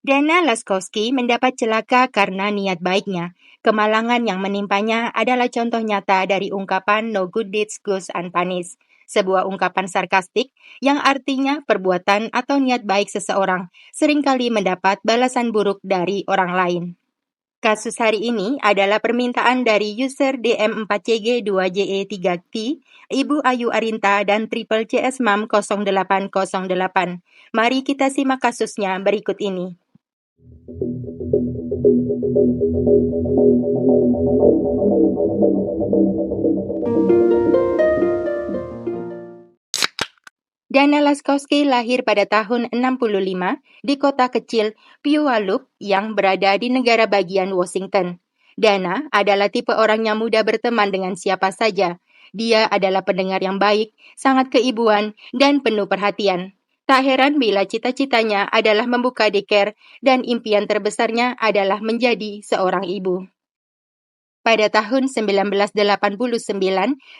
Dana Laskowski mendapat celaka karena niat baiknya. Kemalangan yang menimpanya adalah contoh nyata dari ungkapan "no good deeds goes unpunished", sebuah ungkapan sarkastik yang artinya perbuatan atau niat baik seseorang seringkali mendapat balasan buruk dari orang lain. Kasus hari ini adalah permintaan dari user DM4CG2JE3T, Ibu Ayu Arinta dan Triple CS Mam 0808. Mari kita simak kasusnya berikut ini. Dana Laskowski lahir pada tahun 65 di kota kecil Puyallup yang berada di negara bagian Washington. Dana adalah tipe orang yang mudah berteman dengan siapa saja. Dia adalah pendengar yang baik, sangat keibuan, dan penuh perhatian. Tak heran bila cita-citanya adalah membuka daycare dan impian terbesarnya adalah menjadi seorang ibu. Pada tahun 1989,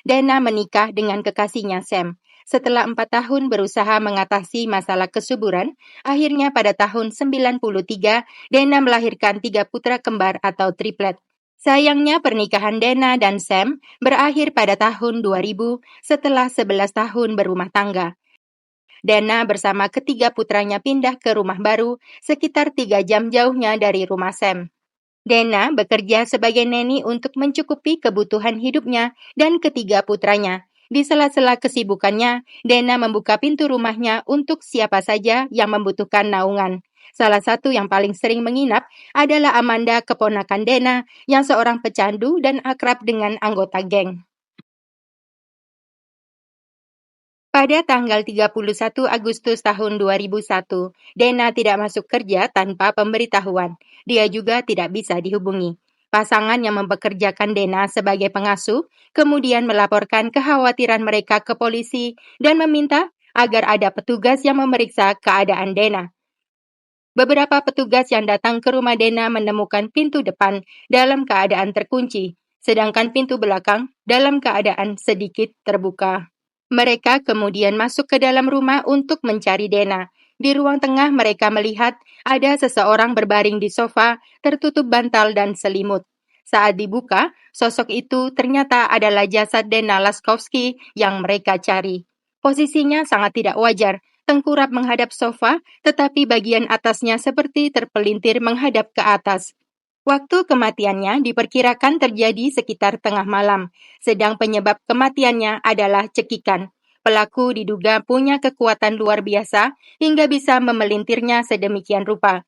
Dana menikah dengan kekasihnya Sam. Setelah 4 tahun berusaha mengatasi masalah kesuburan, akhirnya pada tahun 93, Dana melahirkan 3 putra kembar atau triplet. Sayangnya pernikahan Dana dan Sam berakhir pada tahun 2000 setelah 11 tahun berumah tangga. Dana bersama ketiga putranya pindah ke rumah baru sekitar 3 jam jauhnya dari rumah Sam. Dana bekerja sebagai neni untuk mencukupi kebutuhan hidupnya dan ketiga putranya. Di sela-sela kesibukannya, Dana membuka pintu rumahnya untuk siapa saja yang membutuhkan naungan. Salah satu yang paling sering menginap adalah Amanda, keponakan Dana, yang seorang pecandu dan akrab dengan anggota geng. Pada tanggal 31 Agustus tahun 2001, Dana tidak masuk kerja tanpa pemberitahuan. Dia juga tidak bisa dihubungi. Pasangan yang mempekerjakan Dana sebagai pengasuh kemudian melaporkan kekhawatiran mereka ke polisi dan meminta agar ada petugas yang memeriksa keadaan Dana. Beberapa petugas yang datang ke rumah Dana menemukan pintu depan dalam keadaan terkunci, sedangkan pintu belakang dalam keadaan sedikit terbuka. Mereka kemudian masuk ke dalam rumah untuk mencari Dana. Di ruang tengah mereka melihat ada seseorang berbaring di sofa, tertutup bantal dan selimut. Saat dibuka, sosok itu ternyata adalah jasad Dana Laskowski yang mereka cari. Posisinya sangat tidak wajar, tengkurap menghadap sofa, tetapi bagian atasnya seperti terpelintir menghadap ke atas. Waktu kematiannya diperkirakan terjadi sekitar tengah malam, sedang penyebab kematiannya adalah cekikan. Pelaku diduga punya kekuatan luar biasa hingga bisa memelintirnya sedemikian rupa.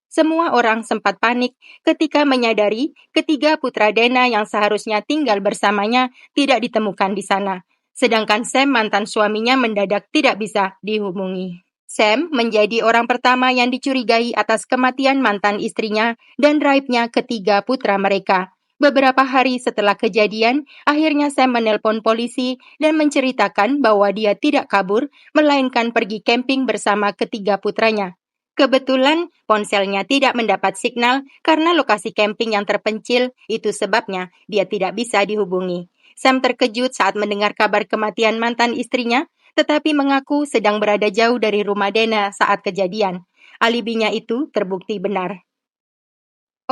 Semua orang sempat panik ketika menyadari ketiga putra Dana yang seharusnya tinggal bersamanya tidak ditemukan di sana. Sedangkan Sam, mantan suaminya, mendadak tidak bisa dihubungi. Sam menjadi orang pertama yang dicurigai atas kematian mantan istrinya dan raibnya ketiga putra mereka. Beberapa hari setelah kejadian, akhirnya Sam menelpon polisi dan menceritakan bahwa dia tidak kabur, melainkan pergi camping bersama ketiga putranya. Kebetulan ponselnya tidak mendapat signal karena lokasi camping yang terpencil, itu sebabnya dia tidak bisa dihubungi. Sam terkejut saat mendengar kabar kematian mantan istrinya, tetapi mengaku sedang berada jauh dari rumah Dana saat kejadian. Alibinya itu terbukti benar.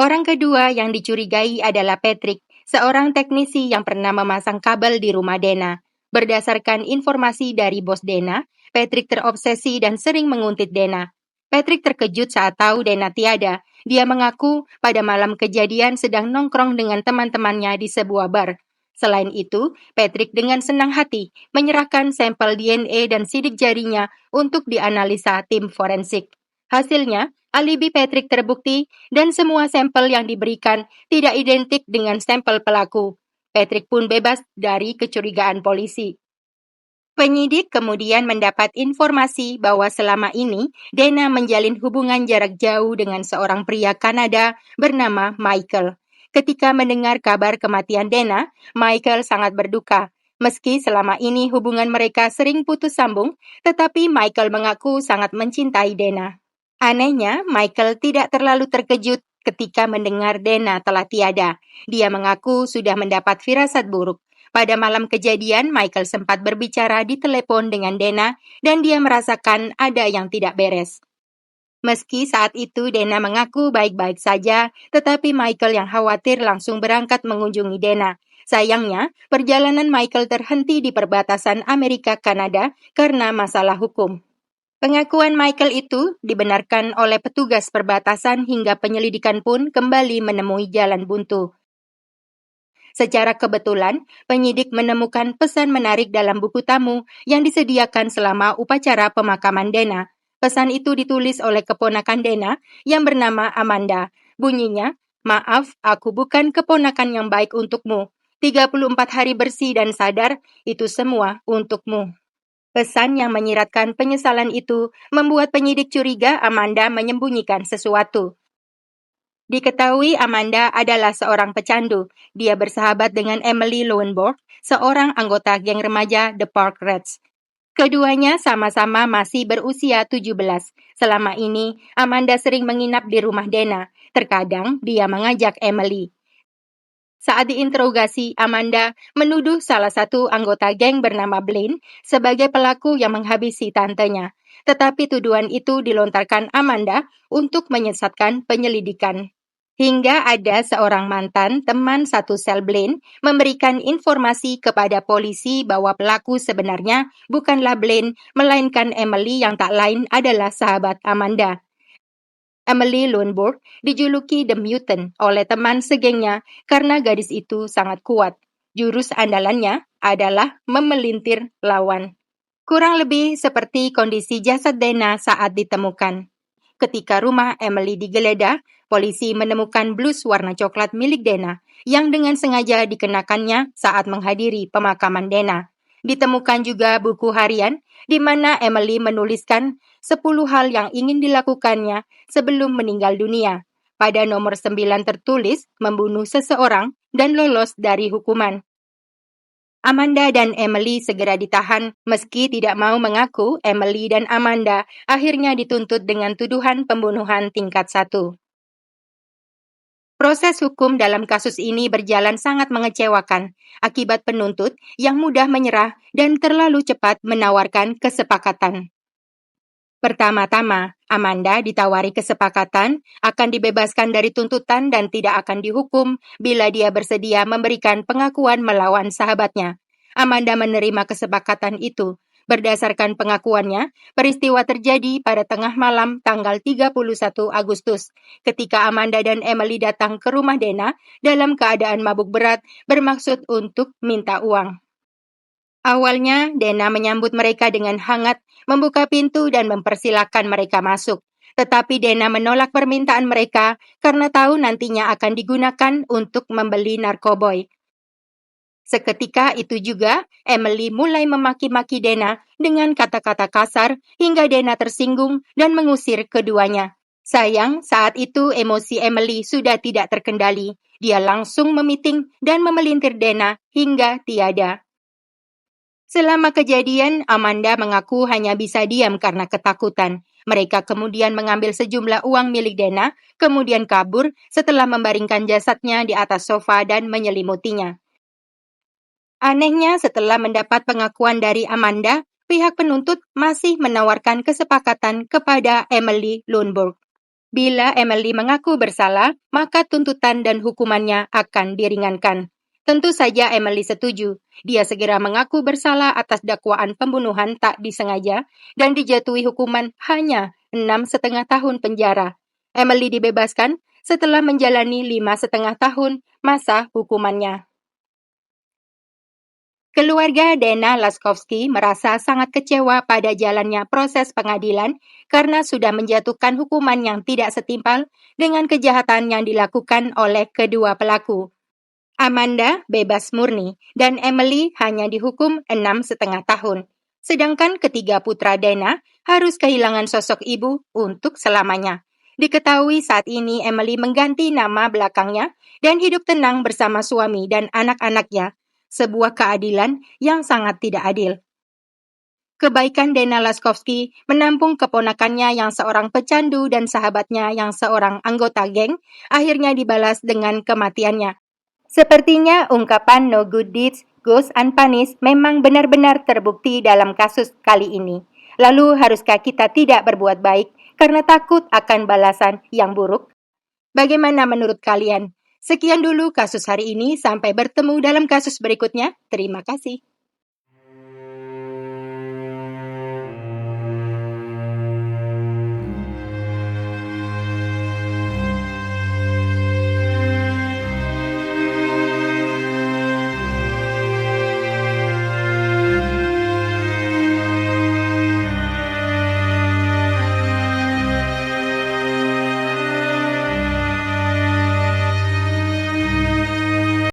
Orang kedua yang dicurigai adalah Patrick, seorang teknisi yang pernah memasang kabel di rumah Dana. Berdasarkan informasi dari bos Dana, Patrick terobsesi dan sering menguntit Dana. Patrick terkejut saat tahu Dana tiada. Dia mengaku pada malam kejadian sedang nongkrong dengan teman-temannya di sebuah bar. Selain itu, Patrick dengan senang hati menyerahkan sampel DNA dan sidik jarinya untuk dianalisa tim forensik. Hasilnya, alibi Patrick terbukti dan semua sampel yang diberikan tidak identik dengan sampel pelaku. Patrick pun bebas dari kecurigaan polisi. Penyidik kemudian mendapat informasi bahwa selama ini Dana menjalin hubungan jarak jauh dengan seorang pria Kanada bernama Michael. Ketika mendengar kabar kematian Dana, Michael sangat berduka. Meski selama ini hubungan mereka sering putus sambung, tetapi Michael mengaku sangat mencintai Dana. Anehnya, Michael tidak terlalu terkejut ketika mendengar Dana telah tiada. Dia mengaku sudah mendapat firasat buruk. Pada malam kejadian, Michael sempat berbicara di telepon dengan Dana dan dia merasakan ada yang tidak beres. Meski saat itu Dana mengaku baik-baik saja, tetapi Michael yang khawatir langsung berangkat mengunjungi Dana. Sayangnya, perjalanan Michael terhenti di perbatasan Amerika-Kanada karena masalah hukum. Pengakuan Michael itu dibenarkan oleh petugas perbatasan hingga penyelidikan pun kembali menemui jalan buntu. Secara kebetulan, penyidik menemukan pesan menarik dalam buku tamu yang disediakan selama upacara pemakaman Dana. Pesan itu ditulis oleh keponakan Dana yang bernama Amanda. Bunyinya, "Maaf, aku bukan keponakan yang baik untukmu. 34 hari bersih dan sadar, itu semua untukmu." Pesan yang menyiratkan penyesalan itu membuat penyidik curiga Amanda menyembunyikan sesuatu. Diketahui Amanda adalah seorang pecandu. Dia bersahabat dengan Emily Lowenborg, seorang anggota geng remaja The Park Rats. Keduanya sama-sama masih berusia 17. Selama ini, Amanda sering menginap di rumah Dana. Terkadang dia mengajak Emily. Saat diinterogasi, Amanda menuduh salah satu anggota geng bernama Blaine sebagai pelaku yang menghabisi tantenya. Tetapi tuduhan itu dilontarkan Amanda untuk menyesatkan penyelidikan. Hingga ada seorang mantan teman satu sel Blaine memberikan informasi kepada polisi bahwa pelaku sebenarnya bukanlah Blaine, melainkan Emily yang tak lain adalah sahabat Amanda. Emily Lowenborg dijuluki The Mutant oleh teman segengnya karena gadis itu sangat kuat. Jurus andalannya adalah memelintir lawan. Kurang lebih seperti kondisi jasad Dana saat ditemukan. Ketika rumah Emily digeledah, polisi menemukan blus warna coklat milik Dana yang dengan sengaja dikenakannya saat menghadiri pemakaman Dana. Ditemukan juga buku harian di mana Emily menuliskan 10 hal yang ingin dilakukannya sebelum meninggal dunia. Pada nomor 9 tertulis membunuh seseorang dan lolos dari hukuman. Amanda dan Emily segera ditahan meski tidak mau mengaku. Emily dan Amanda akhirnya dituntut dengan tuduhan pembunuhan tingkat 1. Proses hukum dalam kasus ini berjalan sangat mengecewakan akibat penuntut yang mudah menyerah dan terlalu cepat menawarkan kesepakatan. Pertama-tama, Amanda ditawari kesepakatan akan dibebaskan dari tuntutan dan tidak akan dihukum bila dia bersedia memberikan pengakuan melawan sahabatnya. Amanda menerima kesepakatan itu. Berdasarkan pengakuannya, peristiwa terjadi pada tengah malam tanggal 31 Agustus, ketika Amanda dan Emily datang ke rumah Dana dalam keadaan mabuk berat bermaksud untuk minta uang. Awalnya, Dana menyambut mereka dengan hangat, membuka pintu dan mempersilahkan mereka masuk. Tetapi Dana menolak permintaan mereka karena tahu nantinya akan digunakan untuk membeli narkoboy. Seketika itu juga, Emily mulai memaki-maki Dana dengan kata-kata kasar hingga Dana tersinggung dan mengusir keduanya. Sayang, saat itu emosi Emily sudah tidak terkendali. Dia langsung memiting dan memelintir Dana hingga tiada. Selama kejadian, Amanda mengaku hanya bisa diam karena ketakutan. Mereka kemudian mengambil sejumlah uang milik Dana, kemudian kabur setelah membaringkan jasadnya di atas sofa dan menyelimutinya. Anehnya, setelah mendapat pengakuan dari Amanda, pihak penuntut masih menawarkan kesepakatan kepada Emily Lowenborg. Bila Emily mengaku bersalah, maka tuntutan dan hukumannya akan diringankan. Tentu saja Emily setuju. Dia segera mengaku bersalah atas dakwaan pembunuhan tak disengaja dan dijatuhi hukuman hanya 6,5 tahun penjara. Emily dibebaskan setelah menjalani 5,5 tahun masa hukumannya. Keluarga Dana Laskowski merasa sangat kecewa pada jalannya proses pengadilan karena sudah menjatuhkan hukuman yang tidak setimpal dengan kejahatan yang dilakukan oleh kedua pelaku. Amanda bebas murni dan Emily hanya dihukum 6,5 tahun. Sedangkan ketiga putra Dana harus kehilangan sosok ibu untuk selamanya. Diketahui saat ini Emily mengganti nama belakangnya dan hidup tenang bersama suami dan anak-anaknya. Sebuah keadilan yang sangat tidak adil. Kebaikan Dana Laskowski menampung keponakannya yang seorang pecandu dan sahabatnya yang seorang anggota geng akhirnya dibalas dengan kematiannya. Sepertinya ungkapan no good deeds goes unpunished memang benar-benar terbukti dalam kasus kali ini. Lalu haruskah kita tidak berbuat baik karena takut akan balasan yang buruk. Bagaimana menurut kalian? Sekian dulu kasus hari ini, sampai bertemu dalam kasus berikutnya. Terima kasih.